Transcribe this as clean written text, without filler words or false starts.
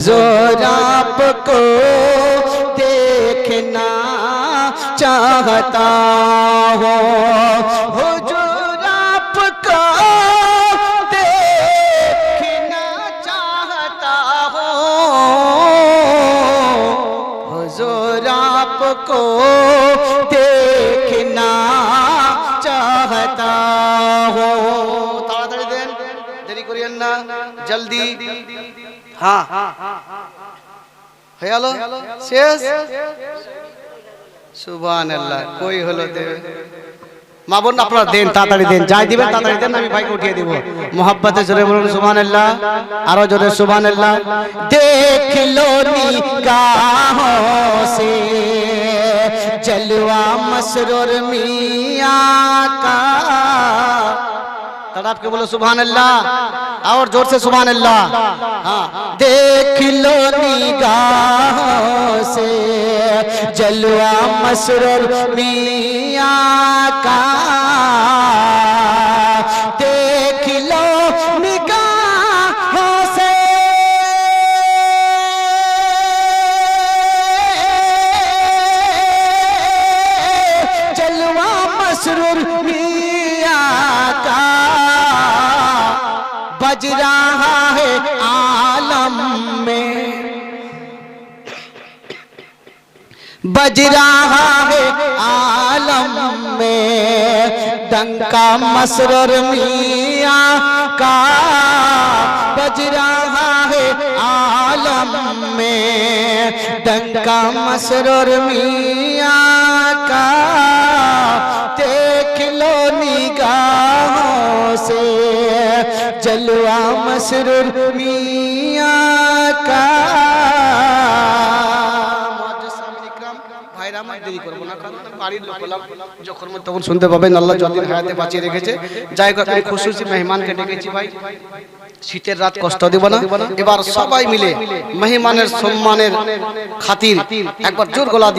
हुजूर आपको देखना चाहता हो, हुजूर आपको देखना चाहता हो, हुजूर आपको देखना चाहता हो। ताड़ाताड़ी देन, देरी करिएन ना, जल्दी। हाँ হয়ে গেল শেষ। সুবহানাল্লাহ। কই হলো দেবে মা বোন, আপনারা দেন, তাড়াতাড়ি দেন, যাই দিবেন তাড়াতাড়ি দেন, আমি ভাইকে উঠিয়ে দিব। মোহাব্বতে জোরে বলুন সুবহানাল্লাহ, আরো জোরে সুবহানাল্লাহ। দেখ লো নিগাहों से जलवा मसरूर मियां का। तड़प के बोलो सुभान अल्लाह, और जोर से सुभान अल्लाह। हाँ, देख लो निगाहों से जलवा मसरूर मियां का, देख लो निगाहों से जलवा मसरूर बज रहा है आलम में, बज रहा है आलम में डंका मसरूर मियां का, बज रहा है आलम में डंका मसरूर मियां का, देख लो निगाहों से जलवा मसरूर मियां का। ভাইরা আমার দেরি করব না, কারণ বাড়ির লোক হলাম, যখন তখন শুনতে পাবেন। আল্লাহ যতদিন হায়াতে বাঁচিয়ে রেখেছে, যাই হোক আমি খুশি মেহমানকে ডেকেছি ভাই, শীতের রাত কষ্ট দেব না। এবার সবাই মিলে মেহমানের সম্মানের খাতির একবার জোর গলা দিয়ে